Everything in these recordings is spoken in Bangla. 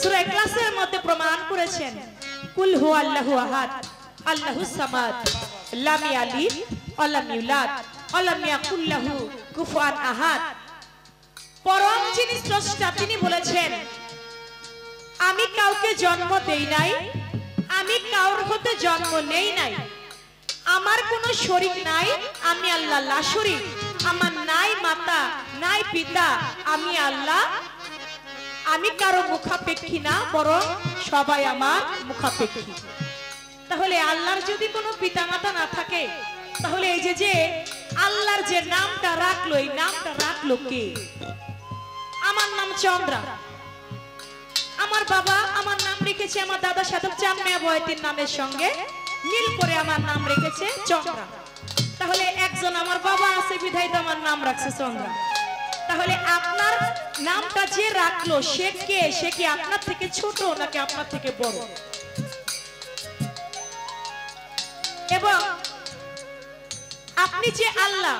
সূরা ইখলাসের মধ্যে প্রমাণ করেছেন কুল হুয়াল্লাহু আহাদ আল্লাহুস সামাদ লাম ইয়ালিদ ওয়া লাম ইউলাদ ওয়া লাম ইয়াকুল লাহু কুফুয়ান আহাদ। পরম যিনি স্রষ্টা তিনি বলেছেন আমি কাউকে জন্ম দেই নাই, আমি কাউর হতে জন্ম নেই নাই, আমার কোনো শরীক নাই, আমি আল্লাহ লা শরীক, আমার নাই মাতা নাই পিতা, আমি আল্লাহ, আমি কারো মুখাপেক্ষী না বরং সবাই আমার মুখাপেক্ষী। তাহলে আল্লাহর যদি কোনো পিতামাতা না থাকে তাহলে এই যে আল্লাহর যে নামটা রাখলো এই নামটা রাখলো কে? আমার নাম চন্দ্রা, আমার বাবা আমার নাম রেখেছে আমার দাদা সাধক চাঁদ মিয়া বয়তির নামের সঙ্গে মিল করে আমার নাম রেখেছে চন্দ্রা। তাহলে একজন আমার বাবা আছে বিধায় তো আমার নাম রাখছে চন্দ্রা। তাহলে আপনার নামটা যে রাখলো সে কে? সে কি আপনার থেকে ছোট নাকি আপনার থেকে বড়? এবং আপনি যে আল্লাহ,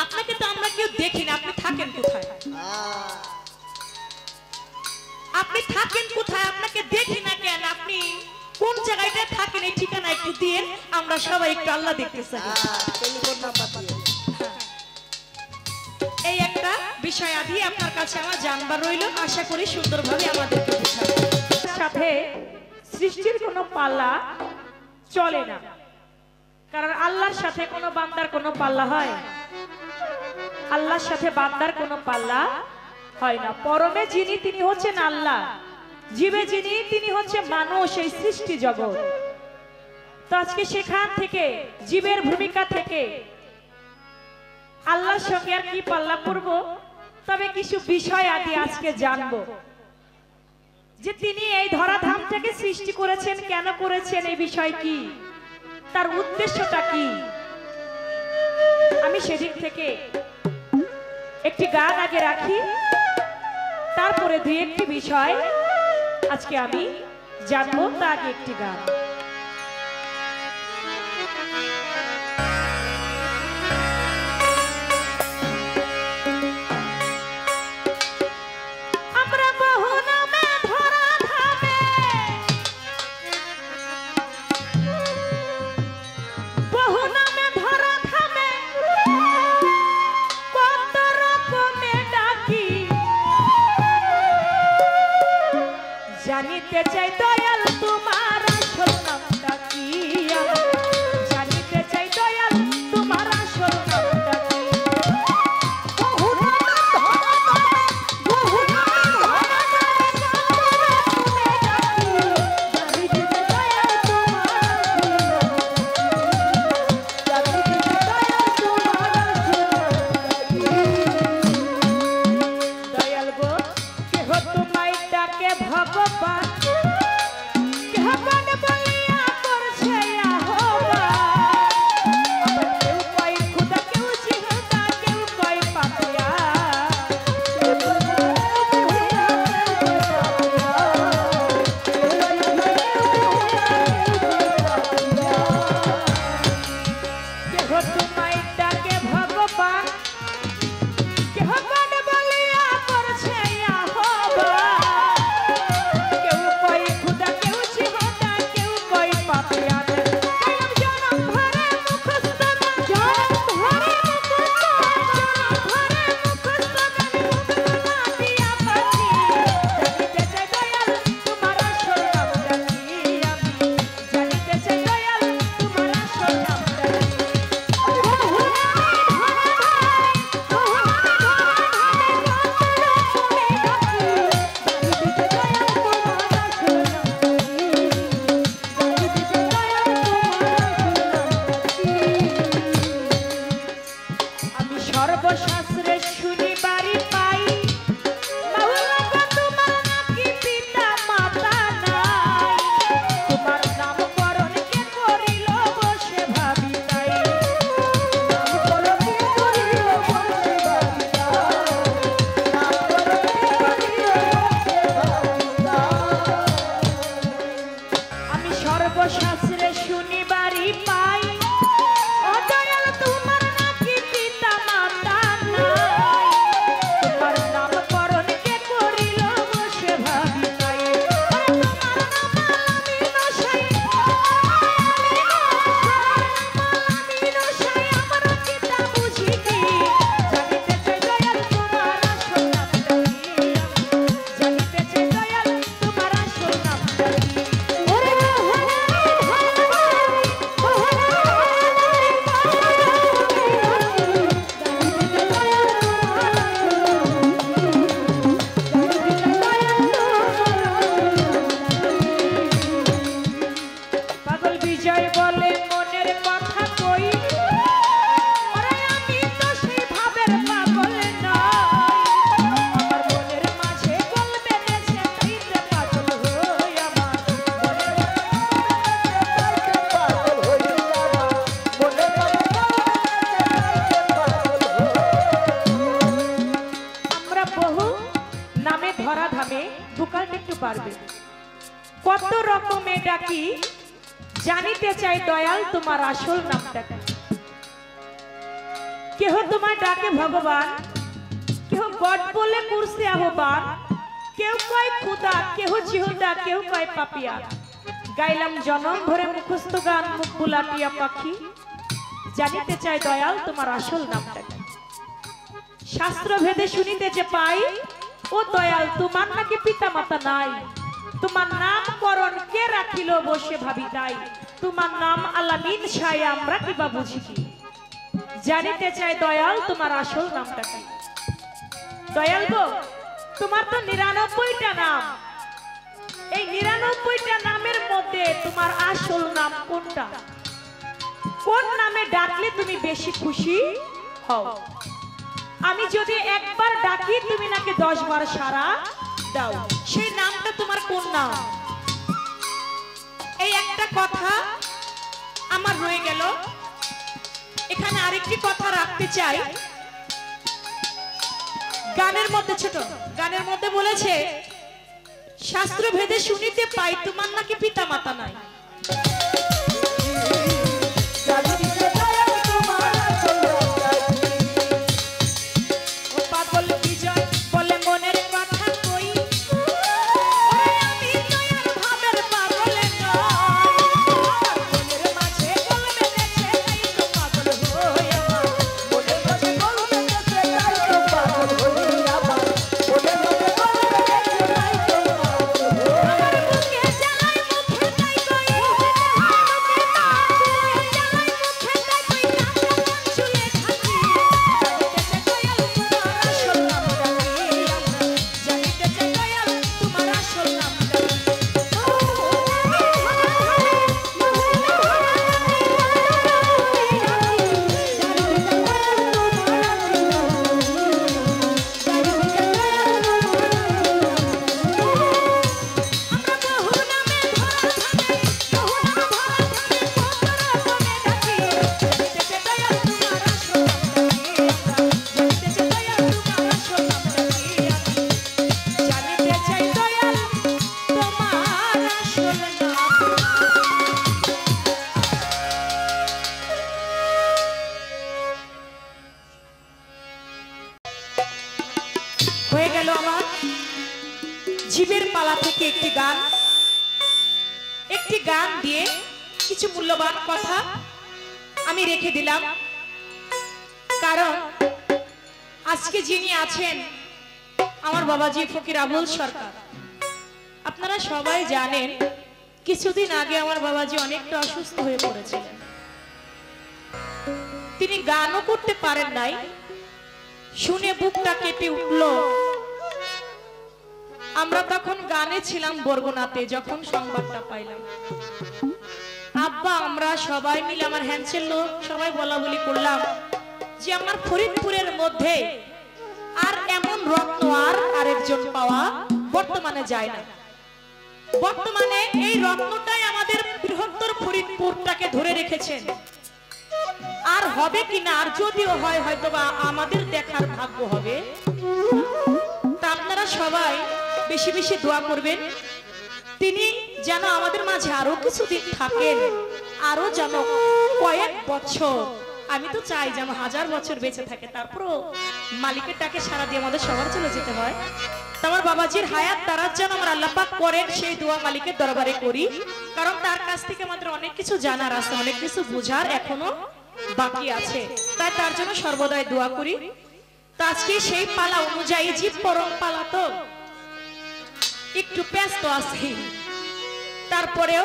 আপনাকে তো আমরা কেউ দেখি না, আপনি থাকেন কোথায়? আপনি থাকেন কোথায়? আপনাকে দেখি না কেন? আপনি কোন জায়গাটা থাকেন এই ঠিকানা একটু দিয়ে আমরা সবাই একটু আল্লাহ দেখতে চাই। এই একটা বিষয় আদি আপনার কাছে আমার জানবার রইল, আশা করি সুন্দরভাবে আমাদেরকে বোঝাবেন। সাথে সৃষ্টির কোনো পাল্লা চলে না, কারণ আল্লাহর সাথে কোনো বান্দার কোনো পাল্লা হয়? আল্লাহর সাথে বান্দার কোনো পাল্লা হয় না। পরমে যিনি তিনি হচ্ছেন আল্লাহ, জীবে যিনি তিনি হচ্ছে মানুষ, এই সৃষ্টি জগৎ। তো আজকে সেখান থেকে জীবের ভূমিকা থেকে আল্লাহর সঙ্গে আর কি পাল্লা করব, তবে কিছু বিষয় আদি আজকে জানবো যে তিনি এই ধরাধামটাকে সৃষ্টি করেছেন, কেন করেছেন, এই বিষয় কি, তার উদ্দেশ্যটা কি। আমি সেদিক থেকে একটি গান আগে রাখি, তারপরে দুই একটি বিষয় আজকে আমি জানবো। তার আগে একটি গান। জানিতে চাই দয়াল তোমার আসল নামটা কি, জানিতে চাই দয়াল তোমার আসল নামটা কি। দয়াল গো কেহ তোমায় ডাকে ভগবান, কেহ ধরা ধামে ভুকালটা একটু পারবে। কত রকমে ডাকি জানিতে চাই দয়াল তোমার আসল নামটা কি। কেহ তোমার ডাকে ভগবান, কেহ গড বলে করছে আহ্বান, কেউ কয় খুদা, কেহ জিহুদা, কেউ কয় পাপিয়া। গাইলাম জনম ভরে মুখস্থ গান মুখ বুলাটিয়া পাখি, জানিতে চাই দয়াল তোমার আসল নামটা কি। শাস্ত্র ভেদে শুনিতে যে পাই, ও দয়াল তোমার নাকি পিতা মাতা নাই, তোমার নামকরণ কে রাখিল বসে ভাবি তাই। তোমার নাম আলামিন ছাই, আমরা কিবা বুঝি কি। জানিতে চাই দয়াল তোমার আসল নামটা কি। দয়াল গো, তোমার তো ৯৯টা নাম, এই ৯৯টা নামের মধ্যে তোমার আসল নাম কোনটা? কোন নামে ডাকলে তুমি বেশি খুশি হও? আমি যদি একবার ডাকি তুমি নাকি ১০ বার সাড়া দাও, সেই নামটা তোমার কোন নাম? এই একটা কথা আমার রয়ে গেল। এখানে আরেকটি কথা রাখতে চাই। গানের মধ্যে, ছোট গানের মধ্যে বলেছে শাস্ত্র ভেদে শুনিতে পাই তোমার নাকি পিতা মাতা নাই। হয়ে গেল আমার জীবের পালা থেকে একটি গান দিয়ে কিছু মূল্যবান কথা আমি রেখে দিলাম। কারণ আজকে যিনি আছেন আমার বাবাজি ফকির আবুল সরকার, আপনারা সবাই জানেন কিছুদিন আগে আমার বাবাজি অনেকটা অসুস্থ হয়ে পড়েছিলেন। তিনি গানও করতে পারেন নাই, শুনে বুকটা কেঁপে উঠল। আমরা তখন গানে ছিলাম বরগুনাতে, যখন সংবাদটা পাইলাম আব্বা আমরা সবাই মিলে আমার হ্যান্ডসেল লোক সবাই বলা বলি করলাম যে আমার ফরিদপুরের মধ্যে আর এমন রত্ন আর আরেকজন পাওয়া বর্তমানে যায় না। বর্তমানে এই রত্নটাই আমাদের বৃহত্তর ফরিদপুরটাকে ধরে রেখেছেন। আর হবে কিনা, আর যদিও হয় হয়তো বা আমাদের দেখার ভাগ্য হবে। তা আপনারা সবাই বেশি বেশি দোয়া করবেন, তিনি যেন আমাদের মাঝে আরো কিছুদিন থাকেন, আরো যেন কয়েক বছর, আমি তো চাই যেন 1000 বছর বেঁচে থাকে, তারপরও মালিকের টাকে সারা দিয়ে আমাদের সবার চলে যেতে হয়। আমার বাবাজির হায়াত তারা যেন আমার আল্লাহ পাক করেন, সেই দোয়া মালিকের দরবারে করি। কারণ তার কাছ থেকে আমাদের অনেক কিছু জানার আছে, অনেক কিছু বোঝার এখনো বাকি আছে, তাই তার জন্য সর্বদাই দোয়া করি। তো আজকে সেই পালা অনুযায়ী জীব পরম পালা তো একটু ব্যস্ত আছে, তারপরেও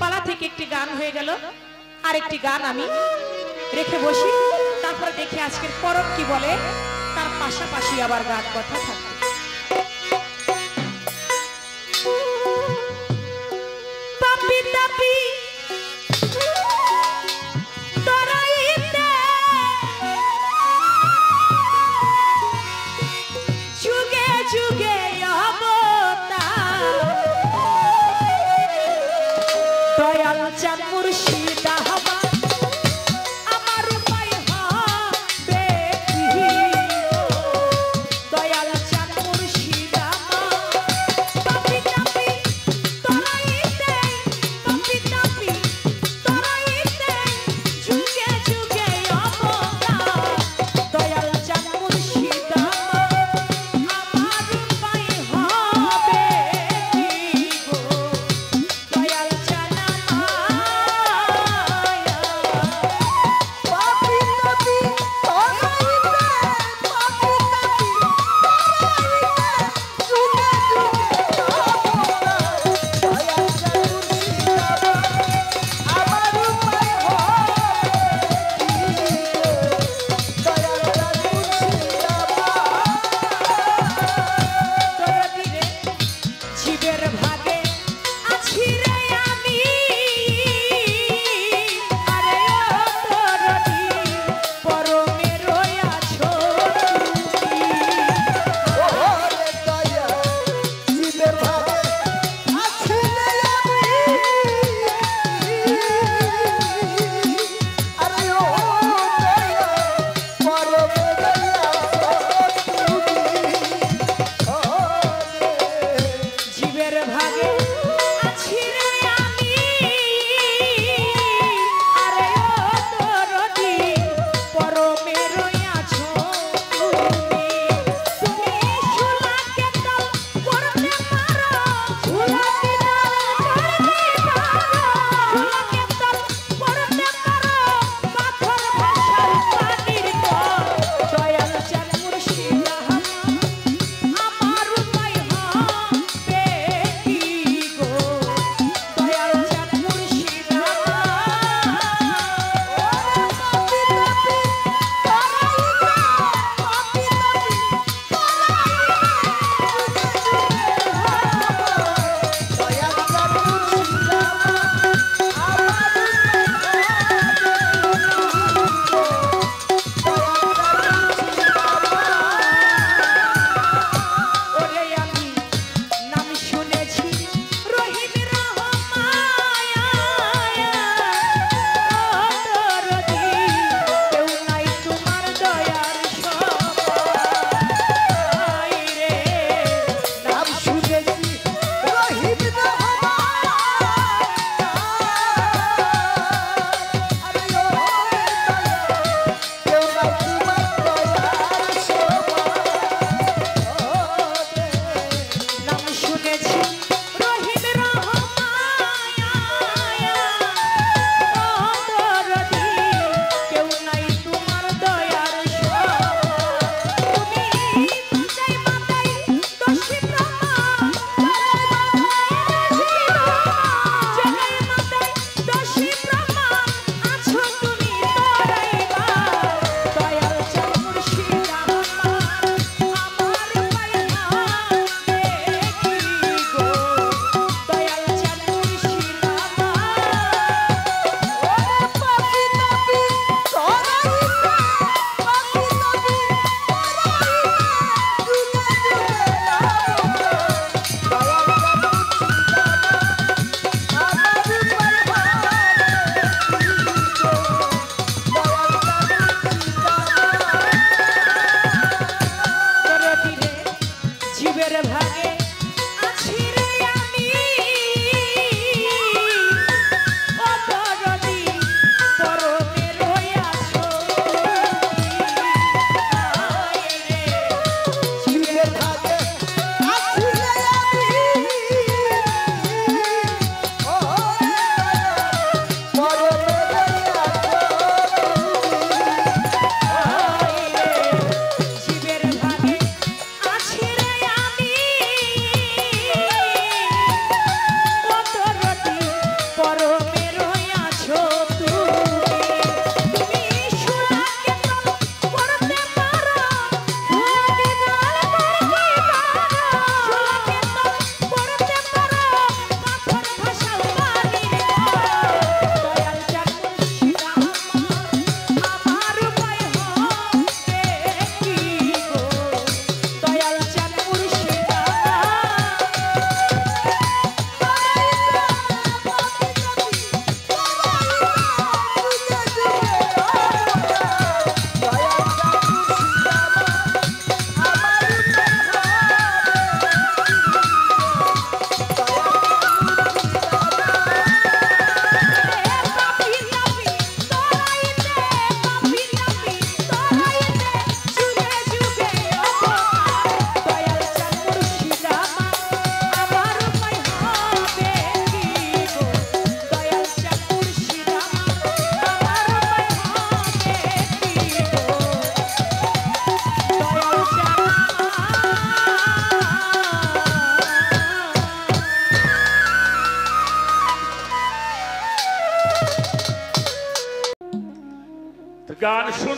পালা থেকে একটি গান হয়ে গেল, আরেকটি গান আমি রেখে বসি, তারপরে দেখি আজকের পরব কি বলে, তার পাশাপাশি আবার গান কথা থাকবে। পাপি তাপি যুগে যুগে দয়াল চাঁদ মুর্শিদ আমার উপায় হবে দয়াল চাঁদ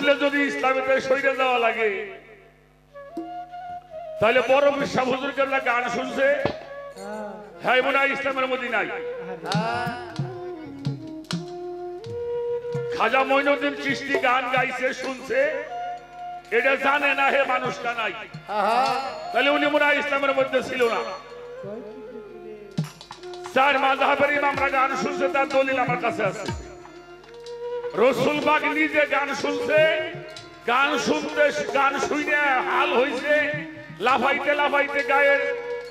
শুনলে যদি ইসলামেতে সইরে যাওয়া লাগে, তাহলে বড় বিশ্বাস হুজুর কেবলা গান শুনছে, হ্যাঁ মনে হয় ইসলামের মধ্যে নাই। খাজা মঈনুদ্দিন চিশতি গান গাইছে শুনছে, এটা জানে না হে মানুষটা নাই, তাহলে উনি মনে হয় ইসলামের মধ্যে ছিল না। চার মাযহাবের ইমামরা গান শুনছে, তার দলিল আমার কাছে আছে। রসুল পাক নিজে গান শুনছে, গান শুনতে গান শুনে হাল হইছে, লাফাইতে লাফাইতে গায়ের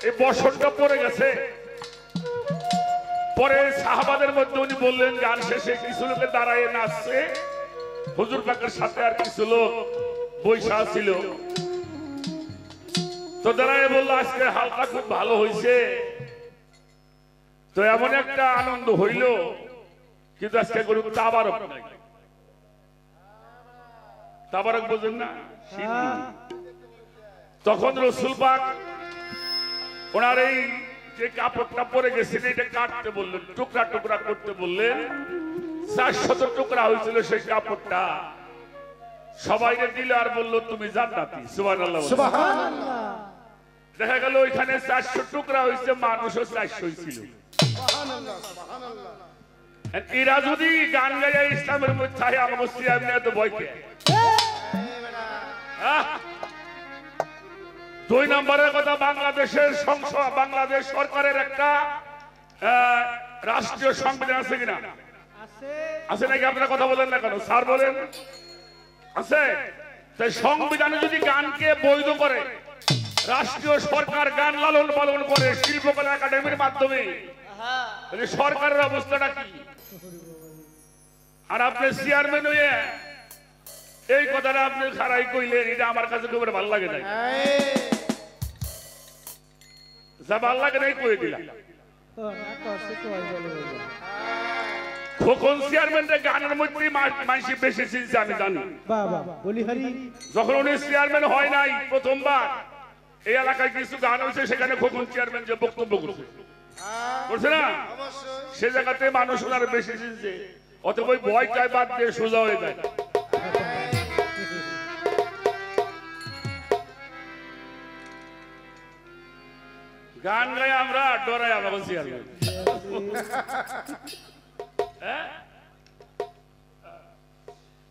এই বসনটা পড়ে গেছে। পরে সাহাবাদের মধ্যে উনি বললেন, গান শেষে কিছু লোকে দাঁড়ায় নাচছে, হুজুর পাকের সাথে আর কিছু লোক বৈশা ছিল, তো দাঁড়ায় বললো আজকে হালটা খুব ভালো হয়েছে। তো এমন একটা আনন্দ হইল, কিন্তু আজকে কোনো তাবারক নাই। তাবারক বোঝেন না? তখন রসুল পাক ওনার এই যে কাপড়টা পরে গেছেন এটা কাটতে বললেন, টুকরা টুকরা করতে বললেন। 400 টুকরা হয়েছিল সেই কাপড়টা, সবাইকে দিল আর বলল তুমি জান্নাতি। সুবহানাল্লাহ, সুবহানাল্লাহ। দেখা গেল ওইখানে 400 টুকরা হয়েছে, মানুষও 400 ছিল। সুবহানাল্লাহ, সুবহানাল্লাহ। এরা যদি গান গাইয়া ইসলামের মধ্যে থাকে, আমাকে সিয়াম নিয়ে তো ভয় কে? দুই নম্বরের কথা, বাংলাদেশের সংসদ, বাংলাদেশ সরকারের একটা রাষ্ট্রীয় সংবিধান আছে কিনা? আছে নাকি? আপনারা কথা বলেন না কেন? স্যার বলেন আছে। তাই সংবিধানে যদি গানকে বৈধ করে, রাষ্ট্রীয় সরকার গান লালন পালন করে শিল্পকলা একাডেমির মাধ্যমে, তাহলে সরকারের অবস্থাটা কি? আর আপনি চেয়ারম্যান হয়ে এই কথাটা আপনি খারাই কইলেন, এটা আমার কাছে খুব ভালো লাগে না। যা ভালো লাগে নাই কই দিলাম। খোকন চেয়ারম্যানের গানের মধ্যে মানুষ বেশি চিনছে আমি জানি। যখন উনি চেয়ারম্যান হয় নাই প্রথমবার, এই এলাকায় কিছু গান হয়েছে, সেখানে খোকন চেয়ারম্যান যে বক্তব্য করছে করছে না, সে জায়গাতে মানুষ ওনার বেশি চিনছে। অতএব ওই ভয়টাই বাদ দিয়ে সোজা হয়ে যায়। গান গাই আমরা ডরাই আমাকে চেয়ারম্যান।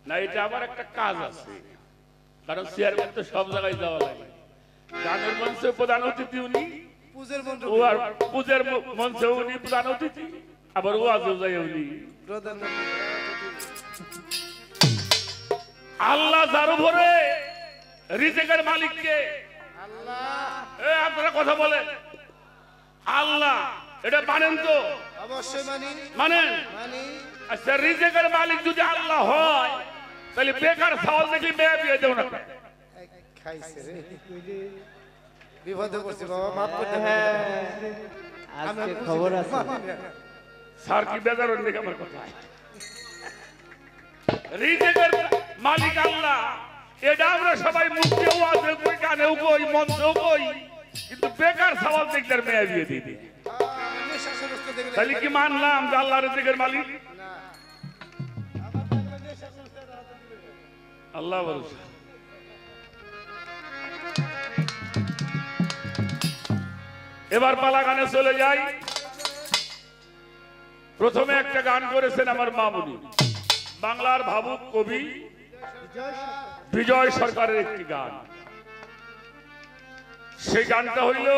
না, এটা আবার একটা কাজ আছে, কারণ চেয়ারম্যান তো সব জায়গায় যাওয়া লাগে। গানের মঞ্চে প্রধান অতিথি উনি, পূজার মঞ্চে উনি প্রধান অতিথি, আবার ওয়াজও যায় উনি। আল্লাহ যার উপরে রিজিকের মালিককে, আপনারা কথা বলেন আল্লাহ, এটা মানেন তো? অবশ্যই মানি। মানেন? আচ্ছা, রিজিকের মালিক যদি আল্লাহ হয়, তাহলে বেকার চাউল দেখি মেয়ে বিয়ে দেও না। খাইছে রে, বিপদে পড়ছি বাবা, মাফ করতে আজকে খবর আছে। স্যার কি বেজার হন দেখে আমার কথা। রিজিকের মালিক আল্লাহ, এটা আমরা সবাই মুখে ওয়াজে কই, গানেও কই, মঞ্চেও কই, কিন্তু বেকার চাউল দেখলে মেয়ে বিয়ে দিয়ে দিই। তাহলে কি মানলাম যে আল্লাহ রিজিকের মালিক? আল্লাহ ভরসা। এবার পালা গানে চলে যাই। প্রথমে একটা গান করেছেন আমার মামুনি, বাংলার ভাবুক কবি বিজয় সরকারের একটি গান। সেই গানটা হইল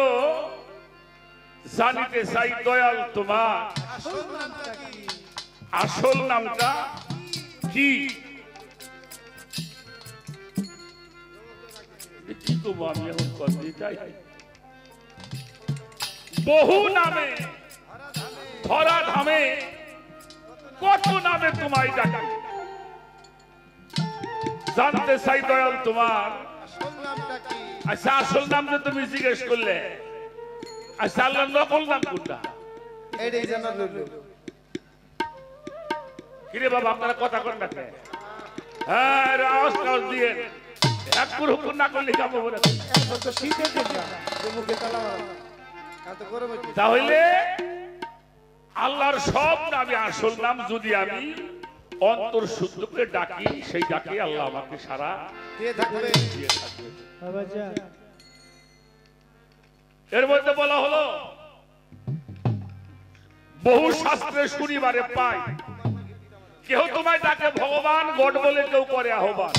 জানিতে চাই দয়াল তোমার আসল নামটা কি। কি করবো আমি এখন করতে চাই, বহু নামে ধরা ধামে কত নামে তোমায় ডাকি, জানতে চাই দয়াল তোমার আচ্ছা আসল নাম যে তুমি জিজ্ঞেস করলে, আচ্ছা আল্লাহ নকল নাম কোনটা? কিরে বাবা আপনারা কথা কন না? হ্যাঁ আওয়াজ টাওয়াজ দিয়ে একপুর হুকুর না করলে কাম হবে না। তাহলে আল্লাহর সব নামে আসল নাম যদি আমি অন্তর শুদ্ধ করে ডাকি, সেই ডাকে আল্লাহ আমাকে সারা দিয়ে থাকবে। এর মধ্যে বলা হলো বহু শাস্ত্রে শুনিবারে পাই, কেউ তোমায় ডাকে ভগবান গড বলে, কেউ করে আহ্বান,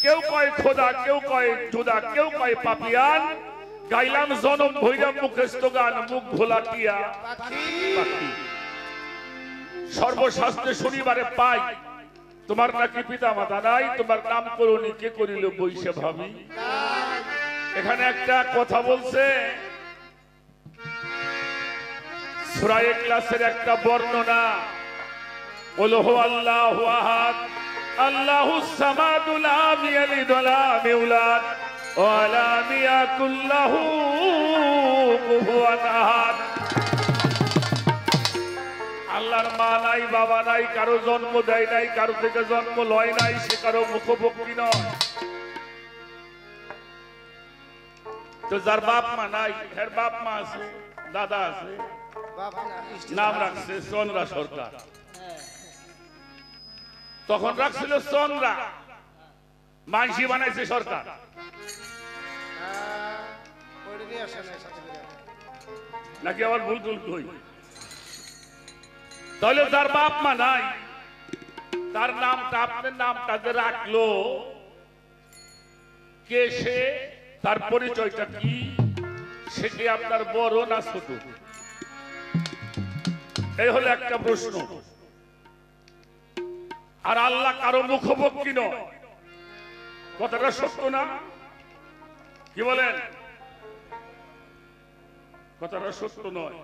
কেউ কয় খোদা, কেউ কয় জুদা, কেউ কয় পাপিয়ান, গাইলাম জনম ভৈরব মুখস্থ গান, মুখ ভোলাটিয়া পাখি। সর্বশাস্ত্রে শুনিবারে পাই, তোমার নাকি পিতা মাতা নাই, তোমার নাম করুনি কে করিল বৈশে ভাবি। এখানে একটা কথা বলছে সূরা ইখলাসের একটা বর্ণনা, ওলহু আল্লাহু আহাদ আল্লাহুস সামাদু লাম ইয়ালিদ ওয়া লাম ইউলাদ ওয়া লাম ইয়াকুল লাহু কুফুয়ান আহাদ। আল্লাহর মা নাই, বাবা নাই, কারো জন্ম দেয় নাই, কারো থেকে জন্ম লয় নাই, সে কারো মুখভক্তি নয়। তো যার বাপ মা নাই, এর বাপ মা আছে, দাদা আছে, নাম রাখছে চন্দ্রা সরকার। তখন রাখছিল চন্দ্রা, মানসি বানাইছে সরকার। নাকি আবার ভুল টুল কই? তাহলে যার বাপ মা নাই, তার নামটা, আপনার নামটা যে রাখলো কে, সে তার পরিচয়টা কি, সেটি আপনার বড় না ছোট? এই হলো একটা প্রশ্ন। আর আল্লাহ কারো মুখভক্তি নয়, কথাটা সত্য না? কি বলেন? কথাটা সত্য নয়।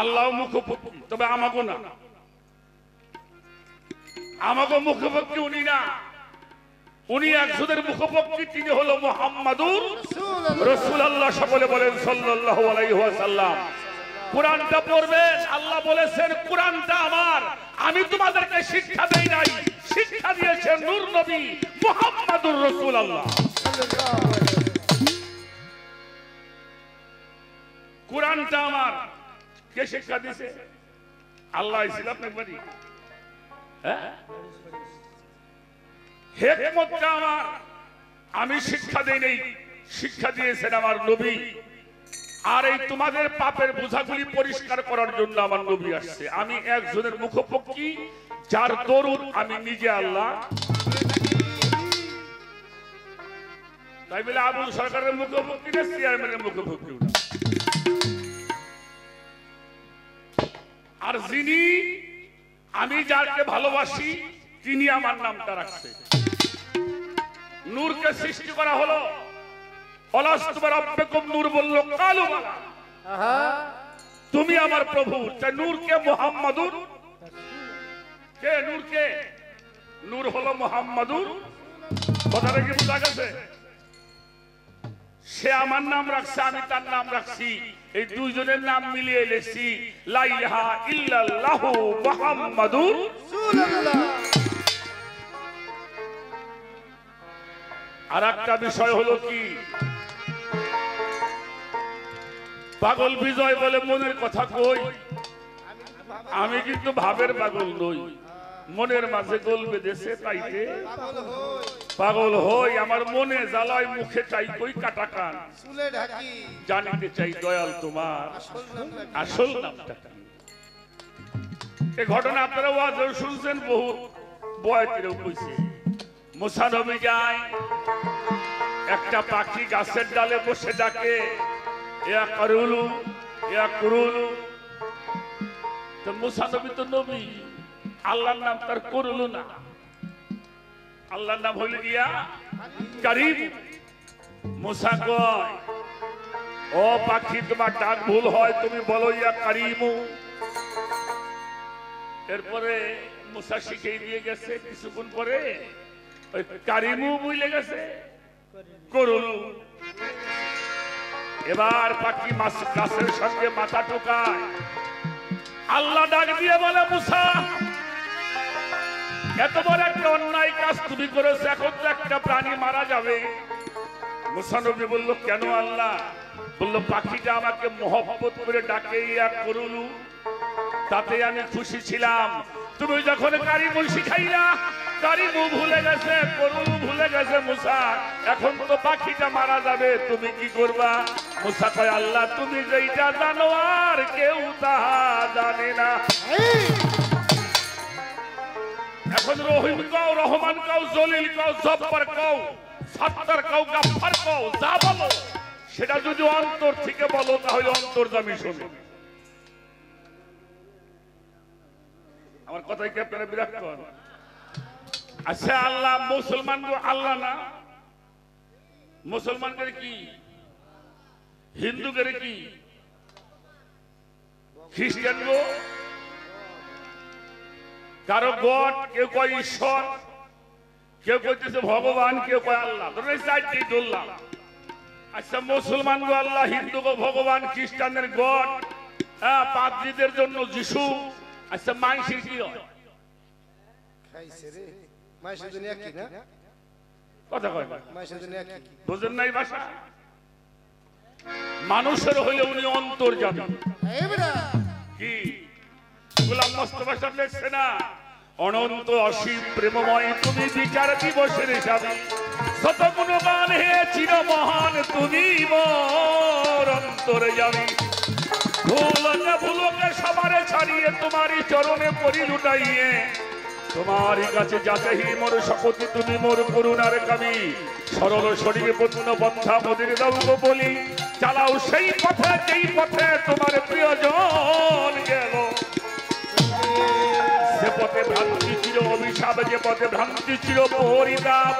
আল্লাহ মুখভক্তি, তবে আমাকে না, আমাকে মুখভক্তি উনি না, উনি একজনের মুখভক্তি, তিনি হলো মুহাম্মাদুর রাসূলুল্লাহ। সকলে বলেন সাল্লাল্লাহু আলাইহি ওয়াসাল্লাম। কোরআনটা পড়বেন, আল্লাহ বলেছেন কোরআনটা আমার, আমি তোমাদেরকে শিক্ষা দেই নাই, শিক্ষা দিয়েছেন নূর নবী মুহাম্মাদুর রাসূলুল্লাহ। কোরআনটা আমার, কে শিক্ষা দিয়েছে? আল্লাহ। ছিল আপনার বাড়ি, হ্যাঁ? হিকমতটা আমার, আমি শিক্ষা দেই নাই, শিক্ষা দিয়েছেন আমার নবী। আর এই তোমাদের পাপের বোঝাগুলি পরিষ্কার করার জন্য আমার নবী আসছে। আমি একজনের মুখপক্ষী, যার দরুদ আমি নিজে আল্লাহ। তাই বলে আবুল সরকারের মুখপক্ষী না, চেয়ারম্যানের মুখপক্ষী না। আর যিনি, আমি যাকে ভালোবাসি, তিনি আমার নামটা রাখছে। নূরকে সৃষ্টি করা হলো, নূর বললো কালু বালা, তুমি আমার প্রভু। নূরকে মুহাম্মাদুর, কে নূরকে? নূর হলো মুহাম্মাদুর। কথাটা কি বোঝা গেছে? সে আমার নাম রাখছে, আমি তার নাম রাখছি, এই দুইজনের নাম মিলিয়ে লেছি লা ইলাহা ইল্লাল্লাহু মুহাম্মাদুর রাসূলুল্লাহ। আর একটা বিষয় হলো কি, পাগল বিজয় বলে মনের কথা কই, আমি কিন্তু ভাবের পাগল নই, মনের মাঝে গোল বেঁধেছে তাইতে পাগল হই। আমার মনে জ্বালায়, মুখে চাই কই কাটা কান, জানিতে চাই দয়াল তোমার আসল নামটা কি। এই ঘটনা আপনারা ওয়াজেও শুনছেন, বহু বয়াতিরেও কইছে। মুসা নবী যায়, একটা পাখি গাছের ডালে বসে ডাকে, ইয়া করুলু ইয়া কুরুলু। তো মুসা নবী তো নবী, আল্লাহর নাম তার করুলু না, আল্লাহর নাম হইল ইয়া কারীম। মুসা কয়, ও পাখি, তোমার ডাক ভুল হয়, তুমি বলো ইয়া কারীমু। এরপরে মুসা শিখিয়ে দিয়ে গেছে, কিছুক্ষণ পরে ওই কারিমু বুঝলে গেছে করুলু। এবার পাখি গাছের সঙ্গে মাথা টোকায়, আল্লাহ ডাক দিয়ে বলে, মুসা, এত বড় একটা অন্যায় কাজ তুমি করেছো, এখন তো একটা প্রাণী মারা যাবে। মুসা নবী বলল, কেন আল্লাহ? বলল, পাখিটা আমাকে মহব্বত করে ডাকে ইয়া করুলু, তাতে আমি খুশি ছিলাম। তুমি যখন কারিমু শিখাইলা, কারিমু ভুলে গেছে, করু ভুলে গেছে মুসা, এখন তো পাখিটা মারা যাবে, তুমি কি করবা? মুসা কয়, আল্লাহ তুমি যেইটা জানো আর কেউ তাহা জানে না। এখন রহিম কাও, রহমান কাও, জলিল কাও, জব্বার কাও, সাত্তার কাও, গাফফার কাও, যা বলো সেটা যদি অন্তর থেকে বলো তাহলে অন্তর্যামী শোনে। আমার কথাই কি আপনারা বিরাট করেন? আচ্ছা, আল্লাহ মুসলমান আল্লাহ না, মুসলমানদের কি, হিন্দুদের কি, খ্রিস্টান গো কারো গড, কেউ কয় ঈশ্বর, কেউ কইতেছে ভগবান, কেউ কয় আল্লাহ, চারটি ধরলাম। আচ্ছা, মুসলমান গো আল্লাহ, হিন্দু গো ভগবান, খ্রিস্টানদের গড, পাদ্রীদের জন্য যিশু। আচ্ছা, মাইসির কি হয়? কথা কয় বুঝেন নাই ভাষা? মানুষের হইলে উনি অন্তর্যামী। কি গোলাম মোস্তফা সাহেব লেখছে না, অনন্ত অসীম প্রেমময় তুমি বিচার দিবসের হিসাবে, শত গুণগান হে চির মহান তুমি মোর অন্তর্যামী। ভুলকে ভুলকে সবারে ছাড়িয়ে তোমারই চরণে পরি লুটাইয়ে, তোমারই কাছে যাতেহি মোর শপথি তুমি মোর করুণার কামি। সরল শরীরে পূর্ণ বন্ধা মোদের দাও বলি, চালাও সেই পথে যেই পথে তোমার প্রিয়জন গেল। যে পথে ভ্রান্তি ছিল অভিশাপ, যে পথে ভ্রান্তি ছিল পরিতাপ,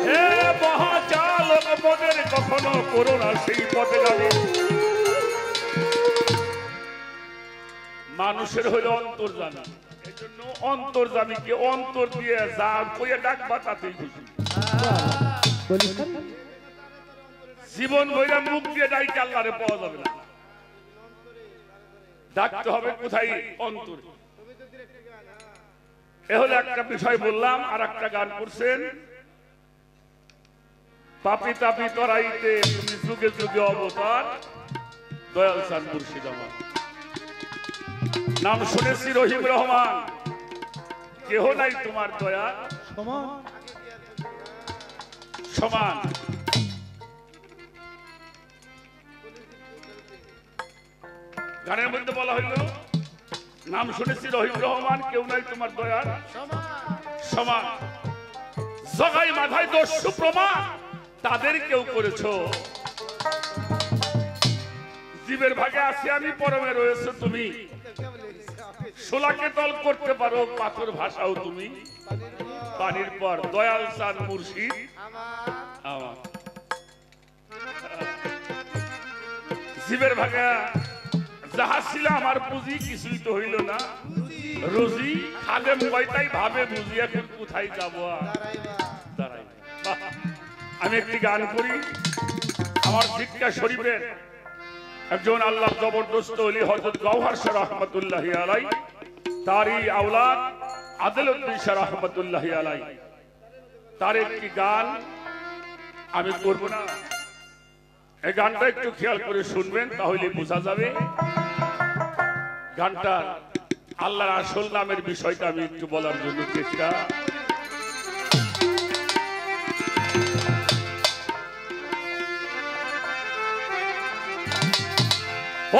হে মহাচালক মোদের কখনো করুণা সেই পথে গাবে। মানুষের হইল অন্তর্যামী, এই জন্য অন্তর্যামীকে অন্তর দিয়ে যা কইয়া ডাকবা তাতেই খুশি। জীবন ভইরা মুখ দিয়ে ডাইকে আল্লাহরে পাওয়া যাবে না, ডাকতে হবে কোথায়? অন্তরে। এ হলো একটা বিষয় বললাম। আর একটা গান করছেন, পাপি তাপি তরাইতে তুমি যুগে যুগে অবতার, দয়াল চান মুর্শিদ আমার। নাম শুনেছি রহিম রহমান, কেহ নাই তোমার দয়া সমান। গানের মধ্যে বলা হইল, নাম শুনেছি রহিম রহমান, কেউ নাই তোমার দয়া সমান। জগাই মাথায় দস্যু প্রমাণ তাদের কেউ করেছো, জীবের ভাগে আছি আমি, পরমে রয়েছে তুমি। সোলাকে তল করতে পারো, পাথর ভাষাও তুমি। পানির পর দয়াল চাঁদ মুর্শিদ আমার। জীবের ভাগে যাহা ছিল আমার পুঁজি, কিছুই তো হইল না রুজি। খাদেম কয়টাই ভাবে বুঝি, এখন কোথায় যাবো? দাঁড়াই। আমি একটি গান করি। আমার শিক্ষা শরীফের একজন আল্লাহ জবরদস্ত ওলি হযরত গওহর শাহ রাহমাতুল্লাহি আলাইহি, তারই আওলাদ আদলউদ্দিন শাহ রাহমাতুল্লাহি আলাইহি, তার একটি গান আমি করব না। এই গানটা একটু খেয়াল করে শুনবেন, তাহলে বোঝা যাবে গানটা আল্লাহর আসল নামের বিষয়টা আমি একটু বলার জন্য চেষ্টা।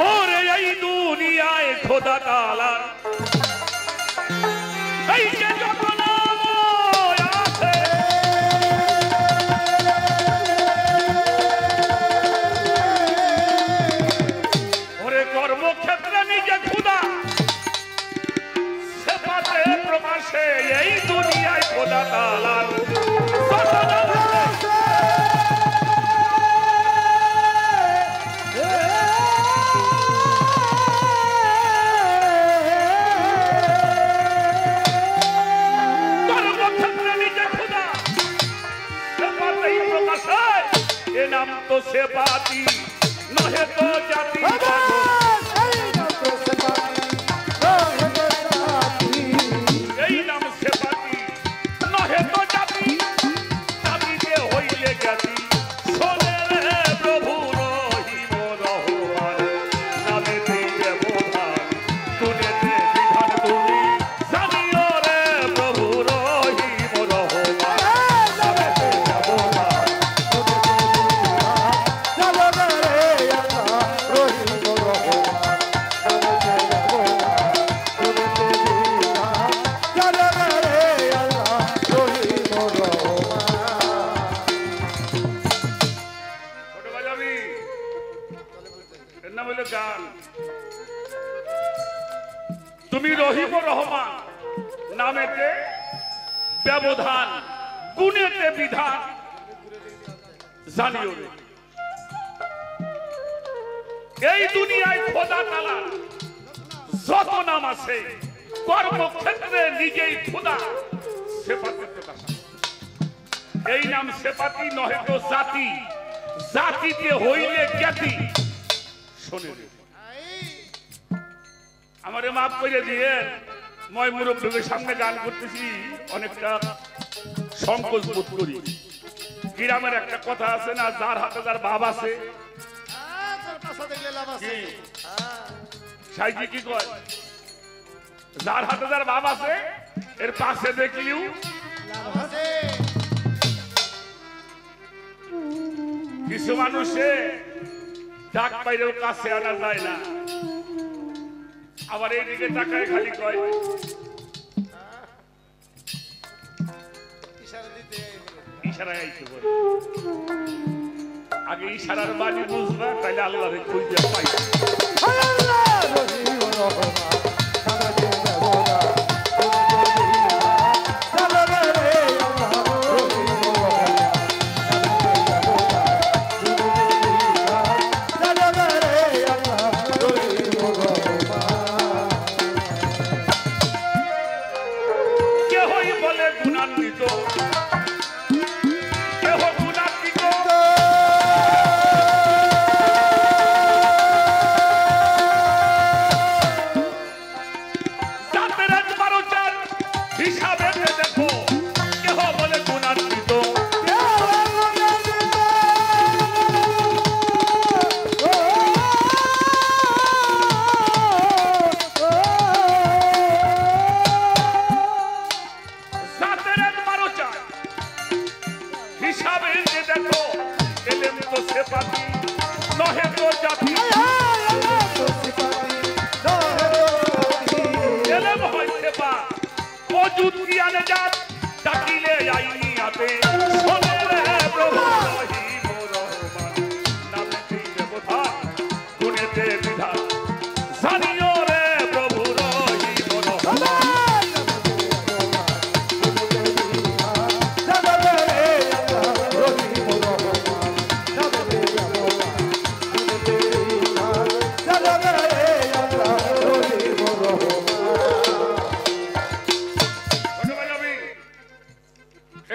ওরে এই দুনিয়ায় খোদা তাআলা এই যে যত নাম আছে, ওরে কর্মক্ষেত্রে নিজে খোদা, সেপাতে প্রকাশে এই দুনিয়ায় খোদা তাআলা नाम तो से बाती नहे तो जाती, यही नाम से बाती नहे तो जाती, जाती के होइले जाती। सोने रे प्रभु रहिम रहमान, नामे दिए बोधान तूने दे নাম হলো গান। তুমি রহিম রহমান, নামেতে ব্যবধান, গুণেতে বিধান জানিও রে। এই দুনিয়ায় খোদা তাআলা যত নাম আছে, কর্মক্ষেত্রে নিজেই খোদা সেফাতের প্রকাশ। এই নাম সেফাতি নহে তো জাতি, জাতিতে হইলে জ্ঞাতি। শোনে আমারে মাফ করে দিয়ে, মই মুরব্বীদের সামনে গান করতেছি, অনেকটা সংকোচ বোধ করি। গ্রামের একটা কথা আছে না, যার হাতে যার বাপ আছে, সাইজি কি কয়, যার হাতে যার বাপ আছে এর পাশে দেখলিও কিছু মানুষে ডাক পাইলেও কাছে আনা যায় না, আবার এইদিকে টাকায় খালি কয় ইশারায় আইতে বলে। আগে ইশারার বাণী বুঝবা, তাইলে আল্লাহরে খুঁজে পাইবা।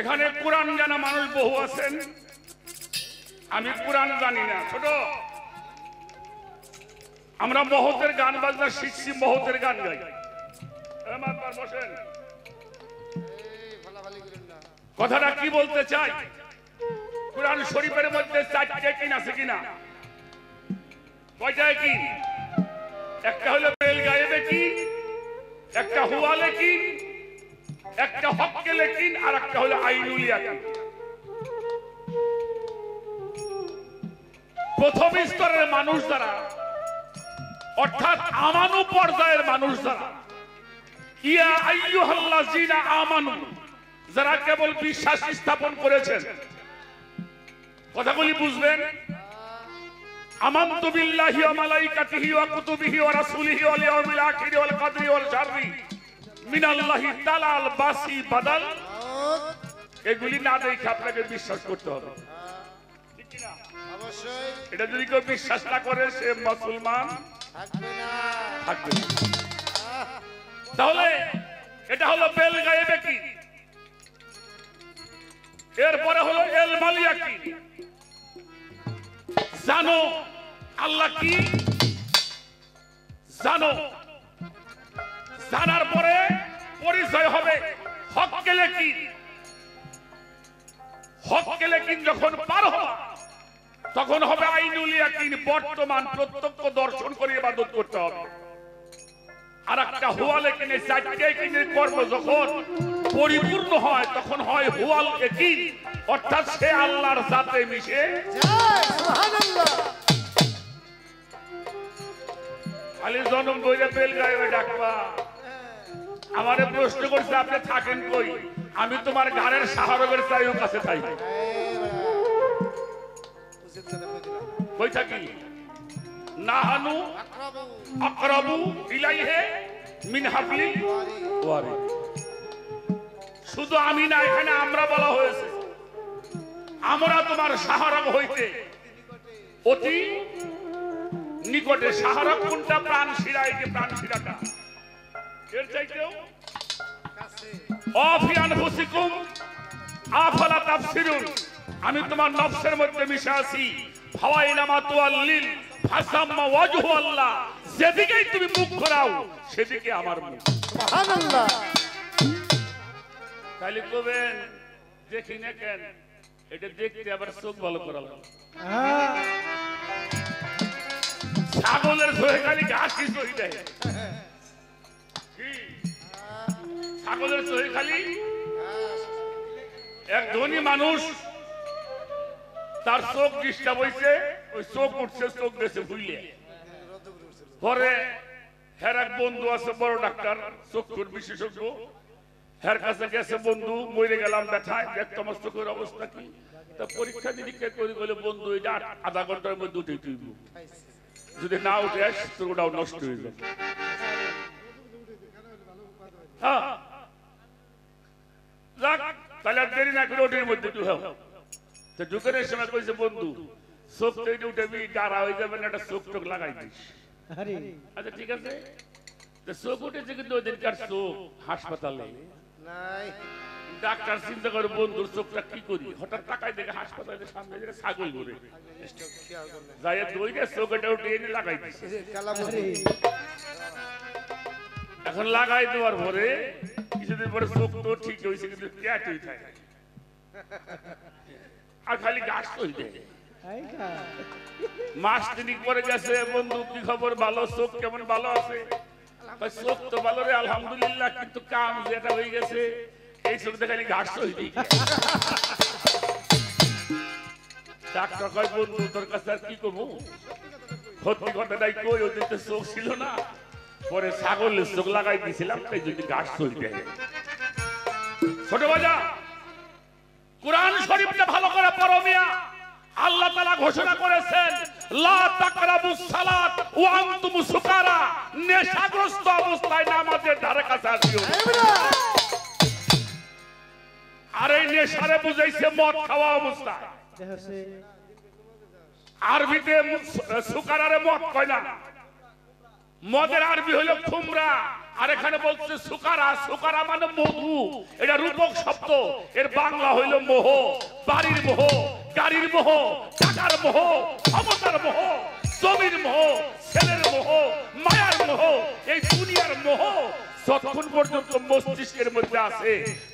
এখানে কোরআন জানা মানুষ বহু আছেন, আমি কোরআন জানি না। ছোট আমরা মহতের গান বাজনা শিখছি, মহতের গান গাই। বসেন, কথাটা কি বলতে চাই, কোরআন শরীফের মধ্যে 4টে কিন আছে কিনা? কয়টা কি? একটা হলো বেল গায়েবে কি, একটা হুয়ালে কি, একটা হককে লেকিন, আর একটা হলো আইনুল ইয়াকিন। প্রথম স্তরের মানুষ যারা, অর্থাৎ আমানু পর্যায়ের মানুষ যারা, ইয়া আইয়ুহাল্লাযিনা আমানু, যারা কেবল বিশ্বাস স্থাপন করেছেন, কথাগুলি বুঝবেন। আমানতু বিল্লাহি ওয়া মালাইকাতিহি ওয়া কুতুবিহি ওয়া রাসূলিহি ওয়াল ইয়াউমিল আখিরি ওয়াল কদরি ওয়াল শাররি মিনাল্লাহি তাআলাল বাসি বাদাল। এগুলি না দেখে আপনাকে বিশ্বাস করতে হবে, ঠিক কি না? অবশ্যই। এটা যদি কেউ বিশ্বাস না করে সে মুসলমান থাকবে না, থাকবে না। তাহলে এটা হলো বেল গায়েবে কি। এরপরে হলো এল মালিয়া কি, জানো আল্লাহ কি, জানো। জানার পরে পরিচয় হবে হক কেলে কি। হক কেলে কি যখন পার হওয়া, তখন হবে আইনুল ইয়াকিন, বর্তমান প্রত্যক্ষ দর্শন করে ইবাদত করতে হবে। আর একটা হুয়ালে কিনে 4টে কিনের কর্ম যখন পরিপূর্ণ হয়, তখন হয় হুয়াল ইয়াকিন, অর্থাৎ সে আল্লাহর সাথে মিশে যায়। সুবহানাল্লাহ। আলী জনম বইলে বেল গায়ে ডাকবা। আমারে প্রশ্ন করছে আপনি থাকেন কই? আমি তোমার ঘরের শাহরগের চাইও কাছে থাকি। কই থাকি? নাহানু আকরাবু ইলাইহি মিন হাবলিল ওয়ারিদ। শুধু আমি না, এখানে আমরা বলা হয়েছে আমরা তোমার সাহারা হইতে অতি নিকটে। সাহারা কোনটা? প্রাণ শিরা। এই যে প্রাণ শিরাটা এর চাইতেও অফি আনফুসিকুম আফালা তাফসিরুন। আমি তোমার নফসের মধ্যে মিশে আছি। ফাওয়াইনামা তুআল্লিল ফাসাম্মা ওয়াজহু আল্লাহ। যেদিকেই তুমি মুখ ঘোরাও সেদিকে আমার মুখ। সুবহানাল্লাহ। তাহলে কবেন দেখি না কেন? এটা দেখতে আবার চোখ ভালো করা লাগে। ছাগলের চোখে খালি ঘাসই চোখ দেয়। ছাগলের চোখে খালি। এক ধনী মানুষ, তার চোখ ডিস্টার্ব হয়েছে, ওই চোখ উঠছে, চোখ গেছে ভুইলে। পরে হের এক বন্ধু আছে বড় ডাক্তার, চক্ষুর বিশেষজ্ঞ, হের কাছে গেছে, বন্ধু মরে গেলাম ব্যথায়, দেখ তোমার চোখের অবস্থা কি? তা পরীক্ষা নিরীক্ষা করে বলে, বন্ধু এটা আধা ঘন্টার মধ্যে উঠে তুইব, যদি না উঠে আস তোর ওটাও নষ্ট হয়ে যাবে। হ্যাঁ, তাহলে আর দেরি না করে ওটির মধ্যে ঢুকাও। তো ঢুকানোর সময় কইছে, বন্ধু চোখ তো উঠেবি, গাড়া হয়ে যাবে না, একটা চোখ টোক লাগাই দিস। আচ্ছা ঠিক আছে। চোখ উঠেছে, কিন্তু ওই দিনকার চোখ হাসপাতালে নাই। ডাক্তার চিন্তা করে বন্ধুর চোখটা কি করি, হঠাৎ তাকাই দেখে হাসপাতালের সামনে ছাগল ঘুরে যাই দইটা চোখটা উঠে এনে লাগাই দিচ্ছে। এখন লাগাই দেওয়ার পরে কিছুদিন পরে চোখ তো ঠিক হয়েছে, কিন্তু আর খালি গাছ হয়ে যায়। মাস তিনিক পরে গেছে, বন্ধু কি খবর, ভালো, চোখ কেমন, ভালো আছে? চোখ তো ভালো রে আলহামদুলিল্লাহ, কিন্তু কাম যেটা হয়ে গেছে এই চোখটা খালি ঘাস হয়ে যায়। ডাক্তার কয়, বন্ধু তোর কাছে আর কি করবো, সত্যি কথাটাই কই, ওই দিন তো চোখ ছিল না, পরে ছাগলের চোখ লাগাই দিয়েছিলাম, তাই যদি ঘাস হয়ে যায়। ছোট বাজা, কুরআন শরীফটা ভালো করে পড়ো মিয়া। আল্লাহ তাআলা ঘোষণা করেছেন, লা তাকরাবুস সালাত ওয়া আনতুম সুকারা। নেশাগ্রস্ত অবস্থায় নামাজের ধারে কাছে আসিও না। আর এই নেশারে বুঝাইছে মদ খাওয়া অবস্থায়। আরবিতে সুকারারে মদ কয় না, মদের আরবি হলো খুমরা। আর এখানে বলছে সুকারা। সুকারা মানে মধু, এটা রূপক শব্দ। এর বাংলা হইল মোহ, বাড়ির মোহ, গাড়ির মোহ, টাকার মোহ, ক্ষমতার মোহ, জমির মোহ, ছেলের মোহ, মায়ার মোহ, এই দুনিয়ার মোহ যতক্ষণ পর্যন্ত মস্তিষ্কের মধ্যে আছে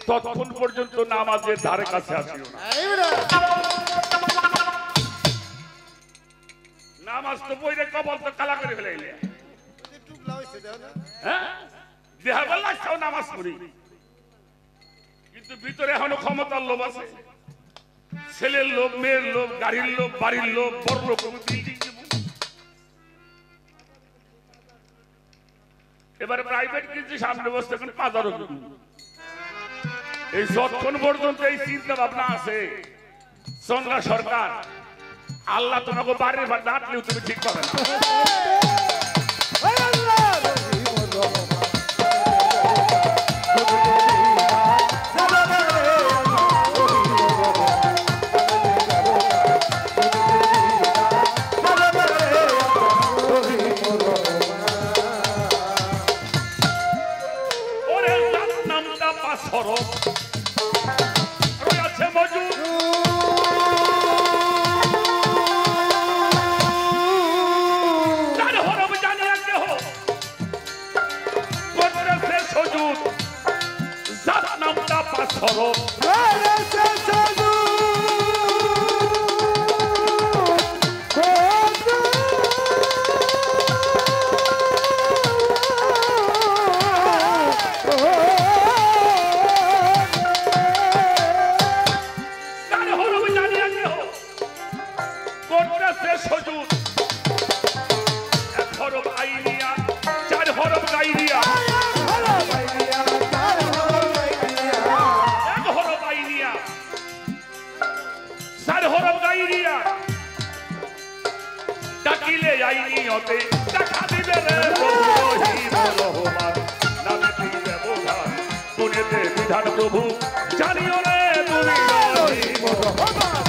ততক্ষণ পর্যন্ত নামাজের ধারে কাছে আসিও না। নামাজ তো বইরে কবল তো কালা করে ফেলাইলে, নামাজ পড়ি, কিন্তু ভিতরে এখনো ক্ষমতার লোভ আছে, ছেলের লোভ, মেয়ের লোভ, গাড়ির লোভ, বাড়ির লোভ, বড় লোক। এবারে প্রাইভেট কিন্তু সামনে বসতে এখন ৫,০০০। এই যতক্ষণ পর্যন্ত এই চিন্তা ভাবনা আছে, চন্দ্রা সরকার, আল্লাহ তোমাকে বাড়ির ভাত ডাকলেও তুমি ঠিক পাবে না। মতে দেখা দিবে রে প্রভু রহিম রহমান নামেতে ব্যবধান গুণেতে বিধান প্রভু জানিও রে তুমি রহিম রহমান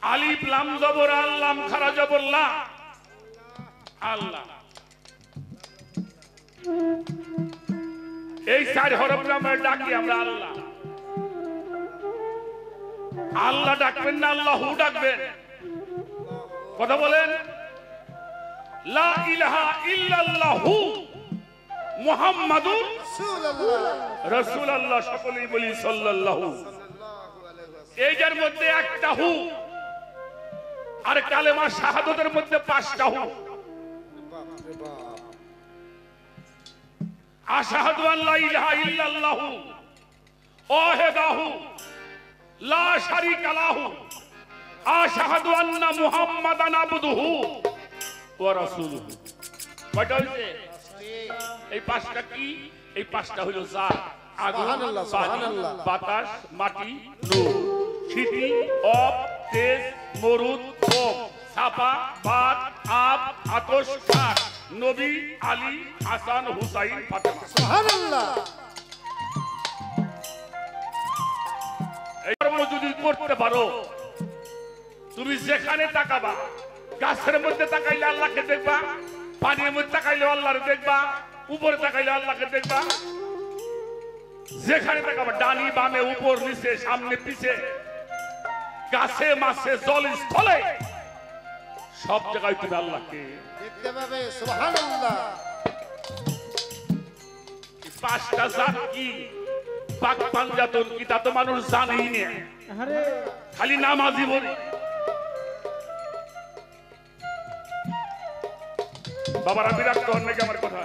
আলিফ লাম জবর আল্লাম খারা জবর লা আল্লাহ এই চার হরফ নামে ডাকি আমরা আল্লাহ আল্লাহ ডাকবেন না আল্লাহু ডাকবেন কথা বলেন লা ইলাহা ইল্লাল্লাহু মুহাম্মাদুর রাসূলুল্লাহ সকলেই বলি সাল্লাল্লাহু এই যার মধ্যে একটা হু আর কালেমা শাহাদাতের মধ্যে পাঁচটা হু আশহাদু আল্লা ইলাহা ইল্লাল্লাহু ওয়াহদাহু লা শারীকা লাহু আশহাদু আন্না মুহাম্মাদান আবদুহু ওয়া রাসূলুহু কয়টা হইছে এই পাঁচটা কি এই পাঁচটা হলো জাত আগুন পানি বাতাস মাটি নূর শীতি অপ তেজ মরুদ ওম ছাপা বাত আব আতশ খাক নবী আলী হাসান হুসাইন ফাতেমা সুবহানাল্লাহ এই কর্ম যদি করতে পারো তুমি যেখানে তাকাবা গাছের মধ্যে তাকাইলে আল্লাহকে দেখবা পানির মধ্যে তাকাইলে আল্লাহকে দেখবা উপরে তাকাইলে আল্লাহকে দেখবা যেখানে তাকাবা ডানি বামে উপর নিচে সামনে পিছে গাছে মাছে জল স্থলে সব জায়গায় তুমি আল্লাহকে দেখতে পাবে সুবহানাল্লাহ পাঁচটা জাত কি পাক পাঞ্জাতন কি তা তো মানুষ জানেই না খালি নামাজি বলি বাবারা বিরক্ত হন নাকি আমার কথা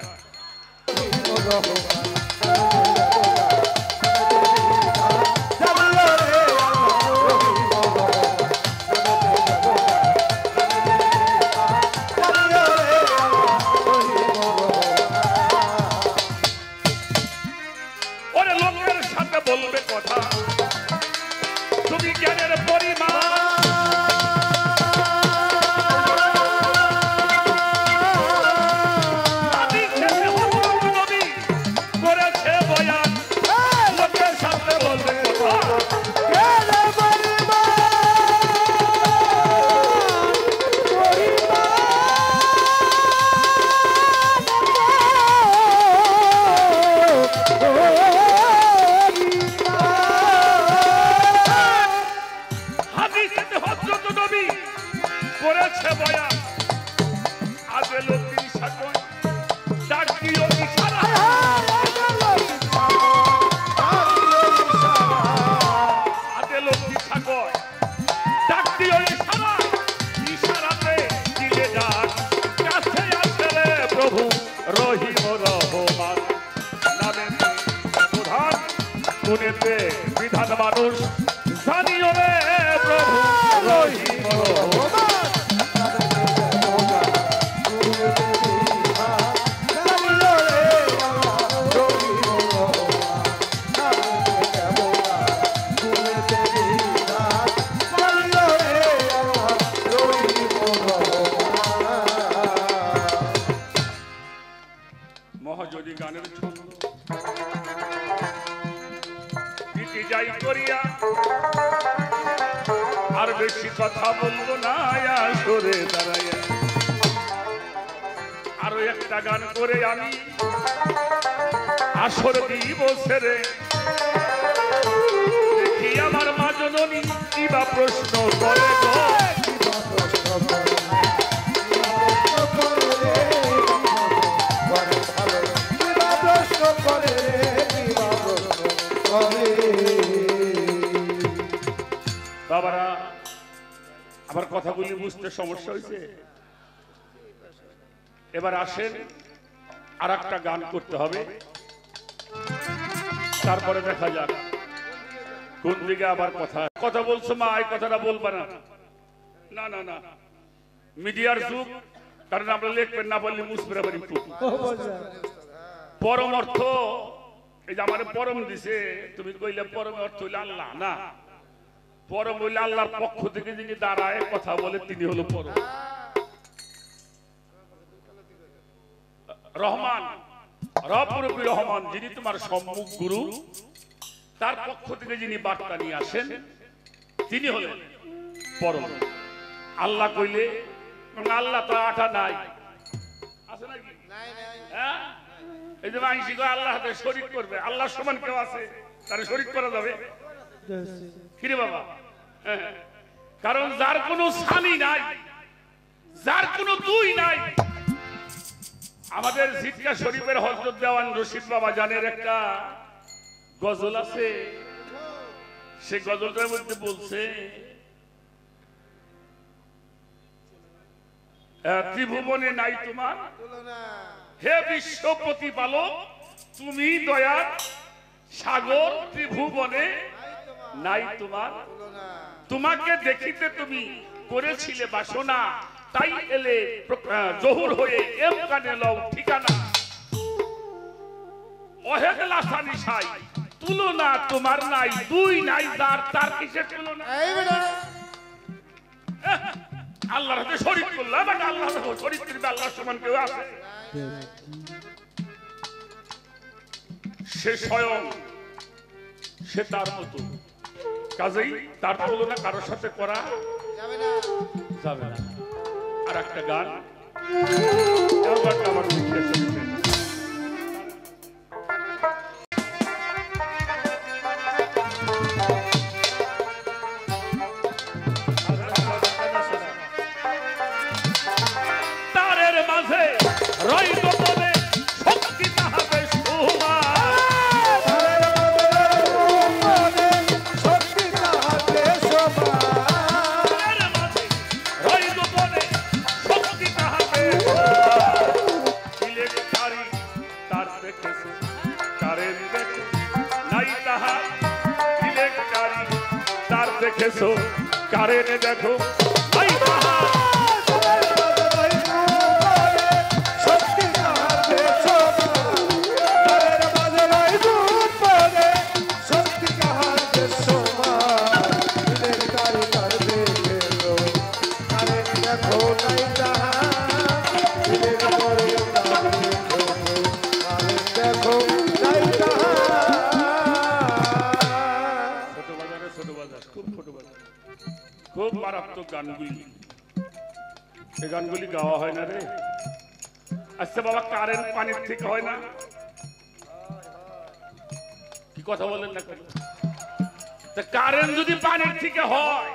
ওরে লোকের সাথে বলবে কথা তুমি জ্ঞানের পরিমাণ বিধান মানুষ জানিও রে প্রভু রহিম মহাজনী গানের ছন্দ যাই করিয়া আর বেশি কথা বলবো না সরে দাঁড়াইয়া আরো একটা গান করে আমি আসর দিব ছেড়ে দেখি আমার মা জননী কিবা প্রশ্ন করে বাবারা আমার কথাগুলি বুঝতে সমস্যা হয়েছে এবার আসেন আর একটা গান করতে হবে তারপরে দেখা যাক কোন দিকে আবার কথা কথা বলছো মা এই কথাটা বলবা না না না না মিডিয়ার যুগ, কারণ আমরা লিখবেন না বললে মুসফিরা বাড়ি পরম অর্থ এই যে আমার পরম দিছে, তুমি কইলে পরম অর্থ হইলে আল্লাহ না, পরম হইলে আল্লাহর পক্ষ থেকে যিনি দাঁড়ায় কথা বলে তিনি হলো পরম। রহমান, রব-রবি রহমান যিনি তোমার সম্মুখ গুরু, তার পক্ষ থেকে যিনি বার্তা নিয়ে আসেন তিনি হলেন পরম। আল্লাহ কইলে আল্লাহ তো আঠা নাই, আছে নাকি? হ্যাঁ, এই যে মাইশি কয় আল্লাহর হাতে শরীক করবে, আল্লাহর সমান কেউ আছে তারে শরীক করা যাবে কি রে বাবা? কারণ যার কোনো সানি নাই, যার কোনো দুই নাই। আমাদের জিটকা শরীফের হযরত দেওয়ান রশিদ বাবা জানের একটা গজল আছে, সে গজলটার মধ্যে বলছে ত্রিভুবনে নাই তোমার হে বিশ্ব প্রতিপালক, তুমি দয়ার সাগর, ত্রিভুবনে নাই তোমার, তোমাকে দেখিতে তুমি করেছিলে বাসনা, তাই এলে জহুর হয়ে এম কানে লও ঠিকানা, অহেলা সানি সাই তুলনা তোমার নাই, দুই নাই যার, তার কিসের তুলনা? আল্লাহর হাতে শরীক করলাম, বাট আল্লাহর শরীক করবে আল্লাহর সমান কেউ আছে? সে স্বয়ং, সে তার মতো, কাজেই তার তুলনা কারোর সাথে করা যাবে না। আর একটা গান আমার তারের মাঝে রই গোপনে শক্তি তাহাবে শোভা, দেখেছো কারেনে দেখো নাই তাহা, শক্তি কাহাতে শোভা, তারের মাঝে রই গোপনে শক্তি কাহাতে শোভা, দিলের তারি তার দেখেছো কারেন দেখো নাই তাহা, দিলের পরে তার দেখেছো কারেন দেখো নাই তাহা। খুব মারাত্মক গানগুলি, এই গানগুলি গাওয়া হয় না রে। আচ্ছা বাবা, কারেন্ট পানির থেকে হয় না? কি কথা বলেন না? কারেন্ট যদি পানির থেকে হয়,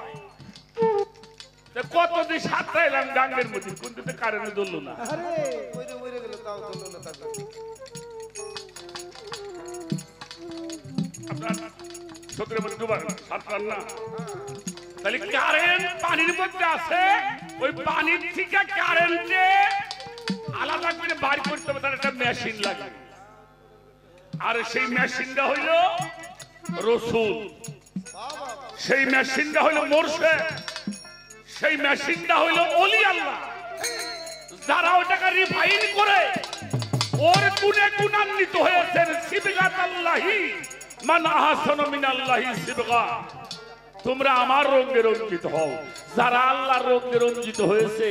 কতদিন সাতটা এলাম গাঙ্গের মধ্যে, কিন্তু কারেন্ট ধরল না। আপনার সতের মধ্যে দুবার সাতটার না, তাহলে কারেন্ট পানির মধ্যে আছে, ওই পানির থেকে কারেন্টে আলাদা করে বার করতে হবে, তার একটা মেশিন লাগে। আর সেই মেশিনটা হইল রসুল, সেই মেশিনটা হইল মুর্শিদ, সেই মেশিনটা হইল ওলি আল্লাহ, যারা ওটাকে রিফাইন করে ওর গুণে গুণান্বিত হয়েছেন। সিবগাতাল্লাহি মান আহসানু মিনাল্লাহি সিবগা, তোমরা আমার রঙে রঞ্জিত হও। যারা আল্লাহর রঙে রঞ্জিত হয়েছে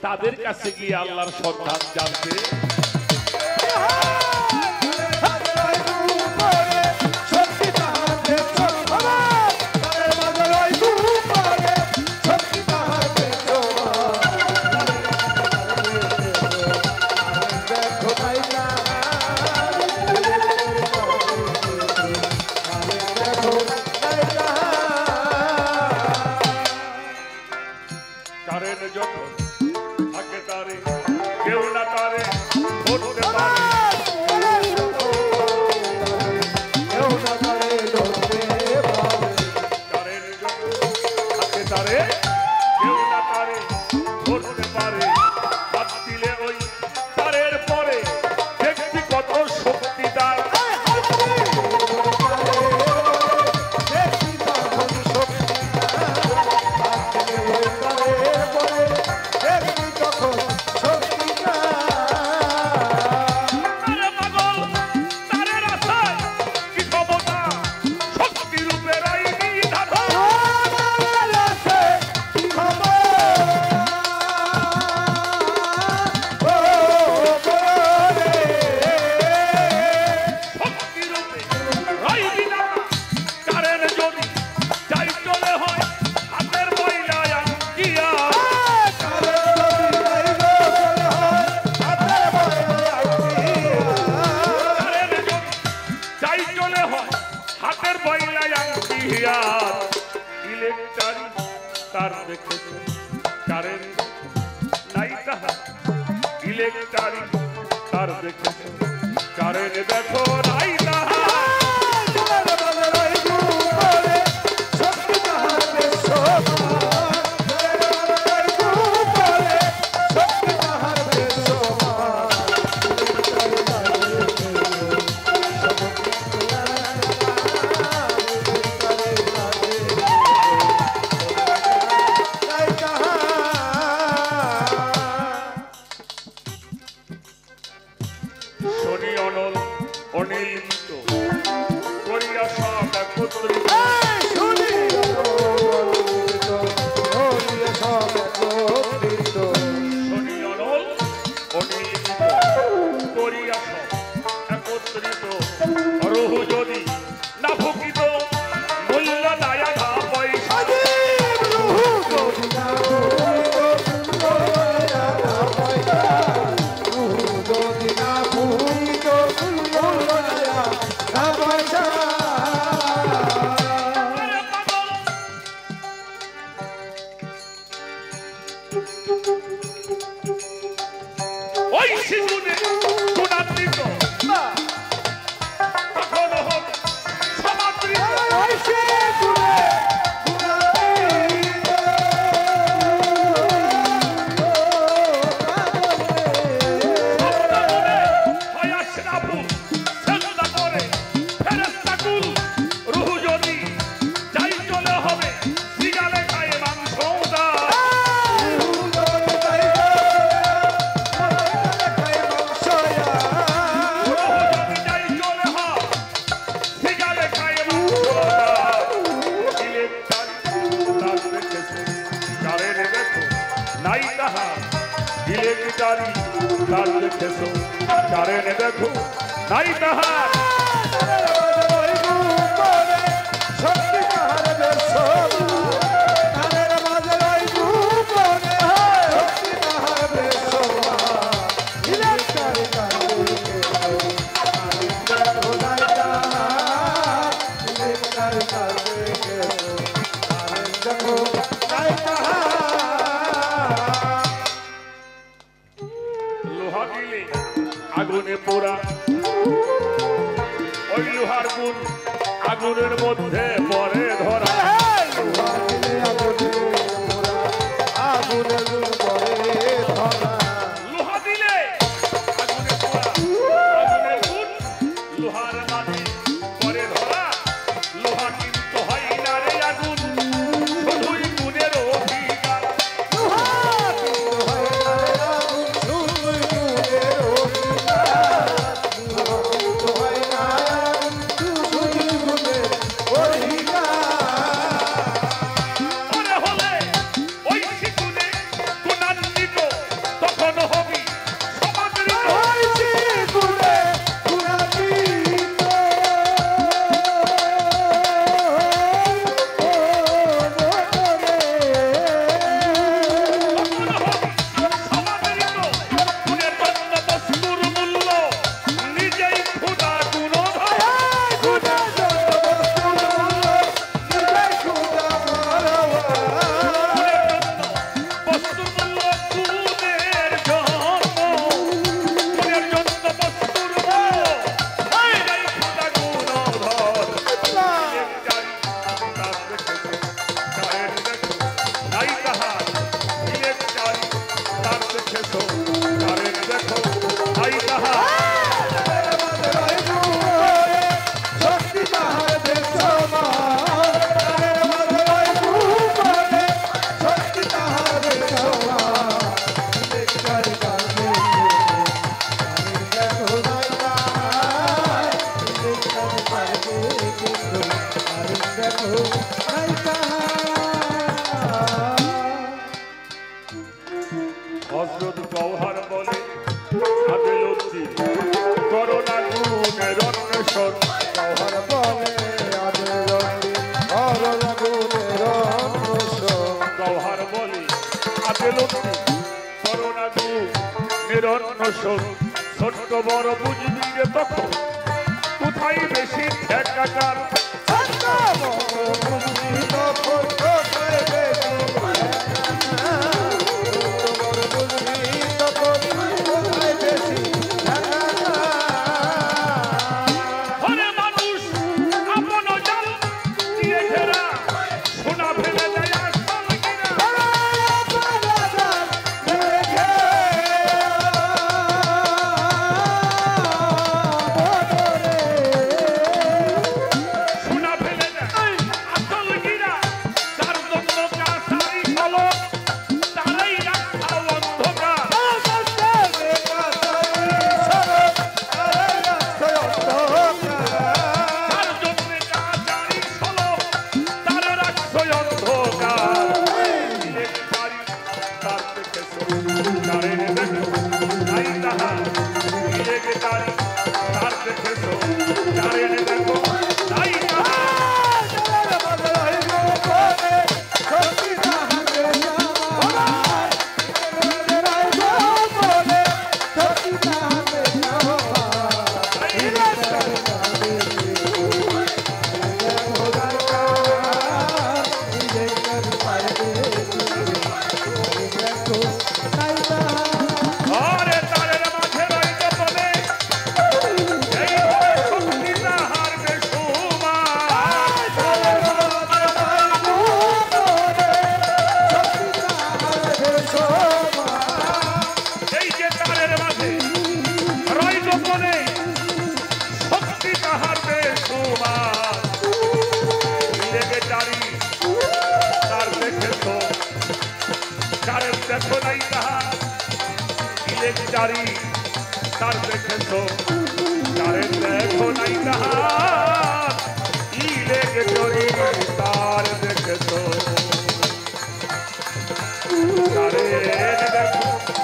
তাদের কাছে গিয়ে আল্লাহর সন্ধান জানতে। কারেন্ট যখন থাকে তারে কেউ না তারে তাহা ইলেকট্রারি তার দেখেছো কারণ দেখো নাই তাহা আগুনে পোড়া ওই লোহার গুণ আগুনের মধ্যে পরে ধরা লোহা দিলে আগুনে পোড়া আগুনের গুণ লোহার মাঝে পরে ধরা লোহা কিন্তু হয় না রে আগুন শুধুই গুণের অধিকার হযরত গওহর বলে আদেলুদ্দি করোনা গুণের অন্বেষণ গওহর বলে আদেলুদ্দি করোনা গুণের অন্বেষণ গওহর বলে আদেলুদ্দি করোনা গুণের অন্বেষণ ছোট্ট বড় বুঝবি রে তখন কোথায় বেশি ঠেকাকার বুঝবি লেকচারি তার দেখেছো তারে দেখো নাই তাহার ই লেকচারি তার দেখেছো তারে দেখো